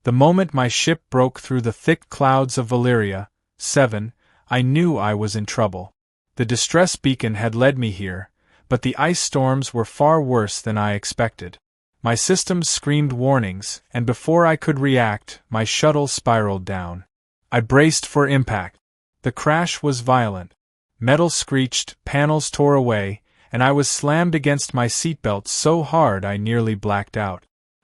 The moment my ship broke through the thick clouds of Valyria, 7, I knew I was in trouble. The distress beacon had led me here, but the ice storms were far worse than I expected. My systems screamed warnings, and before I could react, my shuttle spiraled down. I braced for impact. The crash was violent. Metal screeched, panels tore away, and I was slammed against my seatbelt so hard I nearly blacked out.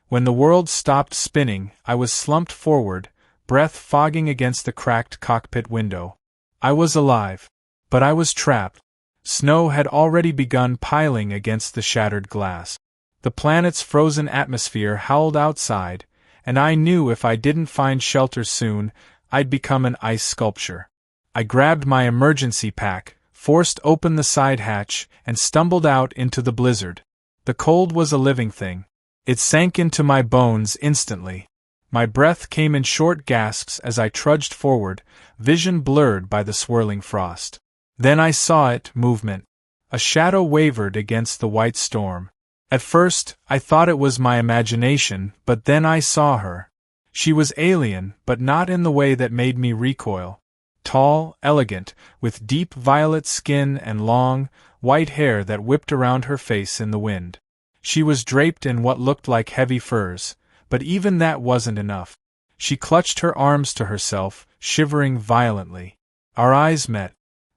When the world stopped spinning, I was slumped forward, breath fogging against the cracked cockpit window. I was alive, but I was trapped. Snow had already begun piling against the shattered glass. The planet's frozen atmosphere howled outside, and I knew if I didn't find shelter soon, I'd become an ice sculpture. I grabbed my emergency pack, forced open the side hatch, and stumbled out into the blizzard. The cold was a living thing. It sank into my bones instantly. My breath came in short gasps as I trudged forward, vision blurred by the swirling frost. Then I saw it, movement. A shadow wavered against the white storm. At first, I thought it was my imagination, but then I saw her. She was alien, but not in the way that made me recoil. Tall, elegant, with deep violet skin and long, white hair that whipped around her face in the wind. She was draped in what looked like heavy furs, but even that wasn't enough. She clutched her arms to herself, shivering violently. Our eyes met.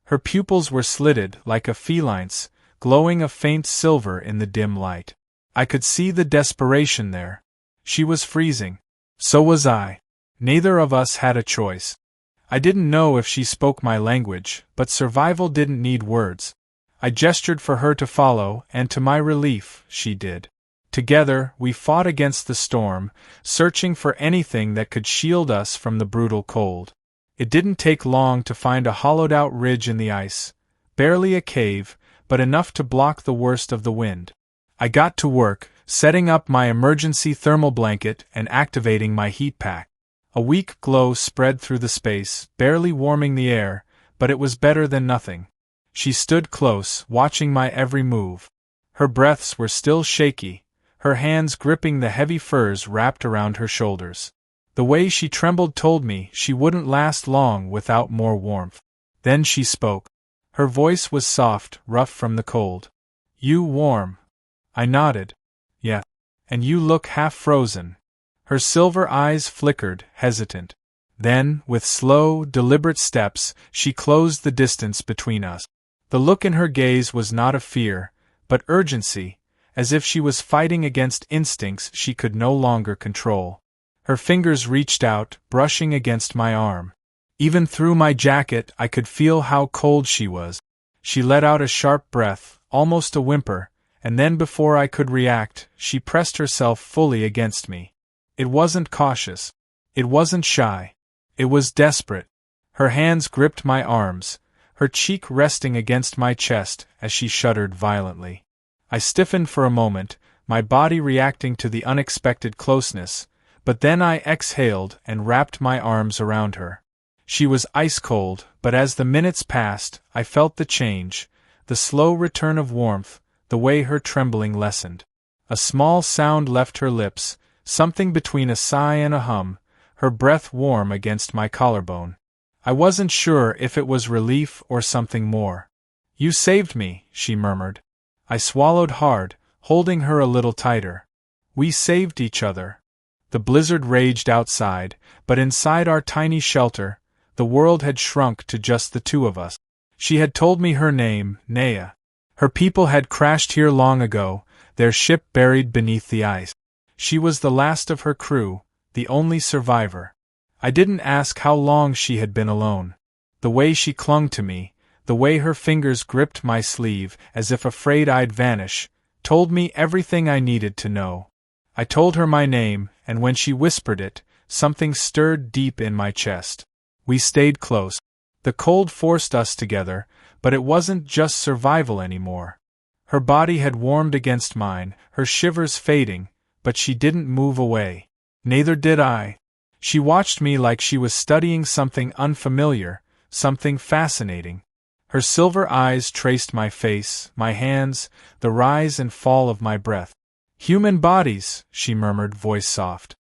Her pupils were slitted like a feline's, glowing a faint silver in the dim light. I could see the desperation there. She was freezing. So was I. Neither of us had a choice. I didn't know if she spoke my language, but survival didn't need words. I gestured for her to follow, and to my relief, she did. Together, we fought against the storm, searching for anything that could shield us from the brutal cold. It didn't take long to find a hollowed-out ridge in the ice, barely a cave, but enough to block the worst of the wind. I got to work, setting up my emergency thermal blanket and activating my heat pack. A weak glow spread through the space, barely warming the air, but it was better than nothing. She stood close, watching my every move. Her breaths were still shaky, her hands gripping the heavy furs wrapped around her shoulders. The way she trembled told me she wouldn't last long without more warmth. Then she spoke. Her voice was soft, rough from the cold. "You warm?" I nodded. "Yeah. And you look half frozen." Her silver eyes flickered, hesitant. Then, with slow, deliberate steps, she closed the distance between us. The look in her gaze was not of fear, but urgency, as if she was fighting against instincts she could no longer control. Her fingers reached out, brushing against my arm. Even through my jacket I could feel how cold she was. She let out a sharp breath, almost a whimper, and then before I could react, she pressed herself fully against me. It wasn't cautious. It wasn't shy. It was desperate. Her hands gripped my arms, her cheek resting against my chest as she shuddered violently. I stiffened for a moment, my body reacting to the unexpected closeness, but then I exhaled and wrapped my arms around her. She was ice-cold, but as the minutes passed, I felt the change, the slow return of warmth, the way her trembling lessened. A small sound left her lips, something between a sigh and a hum, her breath warm against my collarbone. I wasn't sure if it was relief or something more. "You saved me," she murmured. I swallowed hard, holding her a little tighter. We saved each other. The blizzard raged outside, but inside our tiny shelter, the world had shrunk to just the two of us. She had told me her name, Nea. Her people had crashed here long ago, their ship buried beneath the ice. She was the last of her crew, the only survivor. I didn't ask how long she had been alone. The way she clung to me, the way her fingers gripped my sleeve as if afraid I'd vanish, told me everything I needed to know. I told her my name, and when she whispered it, something stirred deep in my chest. We stayed close. The cold forced us together, but it wasn't just survival anymore. Her body had warmed against mine, her shivers fading, but she didn't move away. Neither did I. She watched me like she was studying something unfamiliar, something fascinating. Her silver eyes traced my face, my hands, the rise and fall of my breath. "Human bodies," she murmured, voice soft.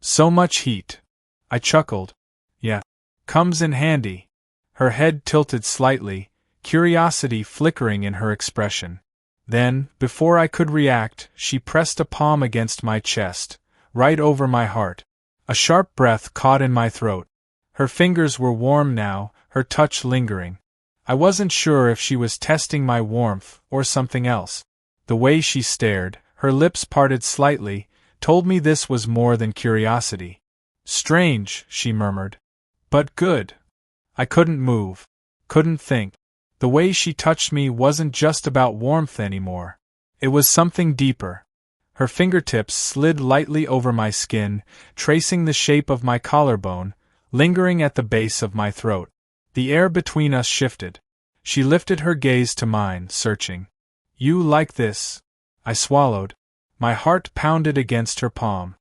So much heat. I chuckled. Yeah. Comes in handy. Her head tilted slightly, curiosity flickering in her expression. Then, before I could react, she pressed a palm against my chest, right over my heart. A sharp breath caught in my throat. Her fingers were warm now, her touch lingering. I wasn't sure if she was testing my warmth or something else. The way she stared, her lips parted slightly, told me this was more than curiosity. Strange, she murmured. But good. I couldn't move. Couldn't think. The way she touched me wasn't just about warmth anymore. It was something deeper. Her fingertips slid lightly over my skin, tracing the shape of my collarbone, lingering at the base of my throat. The air between us shifted. She lifted her gaze to mine, searching. You like this? I swallowed. My heart pounded against her palm.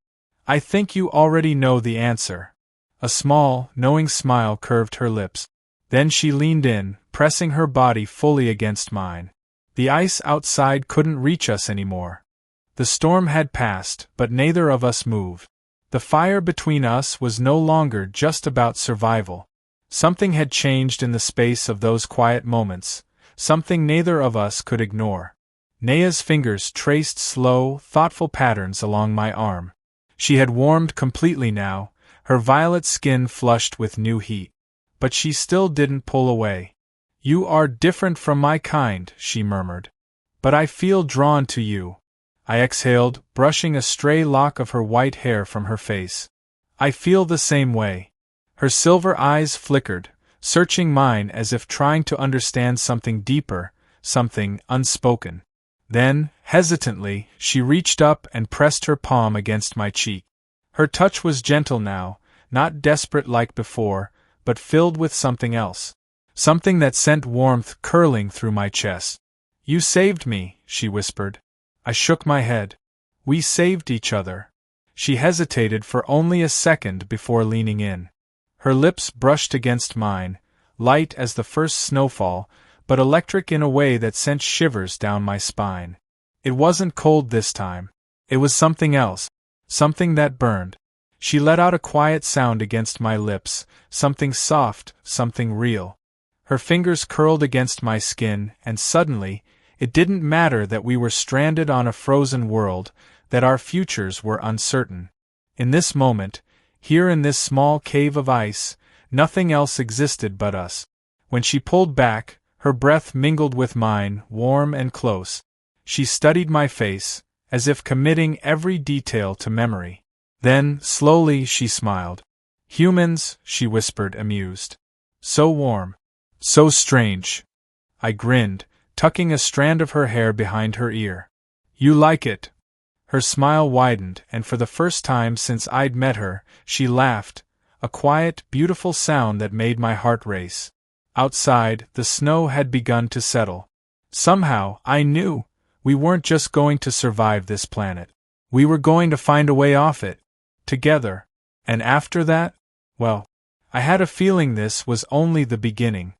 I think you already know the answer. A small, knowing smile curved her lips. Then she leaned in, pressing her body fully against mine. The ice outside couldn't reach us anymore. The storm had passed, but neither of us moved. The fire between us was no longer just about survival. Something had changed in the space of those quiet moments, something neither of us could ignore. Nea's fingers traced slow, thoughtful patterns along my arm. She had warmed completely now, her violet skin flushed with new heat. But she still didn't pull away. You are different from my kind, she murmured. But I feel drawn to you. I exhaled, brushing a stray lock of her white hair from her face. I feel the same way. Her silver eyes flickered, searching mine as if trying to understand something deeper, something unspoken. Then, hesitantly, she reached up and pressed her palm against my cheek. Her touch was gentle now, not desperate like before, but filled with something else. Something that sent warmth curling through my chest. You saved me, she whispered. I shook my head. We saved each other. She hesitated for only a second before leaning in. Her lips brushed against mine, light as the first snowfall, but electric in a way that sent shivers down my spine. It wasn't cold this time. It was something else. Something that burned. She let out a quiet sound against my lips, something soft, something real. Her fingers curled against my skin, and suddenly, it didn't matter that we were stranded on a frozen world, that our futures were uncertain. In this moment, here in this small cave of ice, nothing else existed but us. When she pulled back, her breath mingled with mine, warm and close. She studied my face, as if committing every detail to memory. Then, slowly, she smiled. Humans, she whispered, amused. So warm. So strange. I grinned, tucking a strand of her hair behind her ear. You like it? Her smile widened, and for the first time since I'd met her, she laughed, a quiet, beautiful sound that made my heart race. Outside, the snow had begun to settle. Somehow, I knew, we weren't just going to survive this planet. We were going to find a way off it. Together. And after that? Well, I had a feeling this was only the beginning.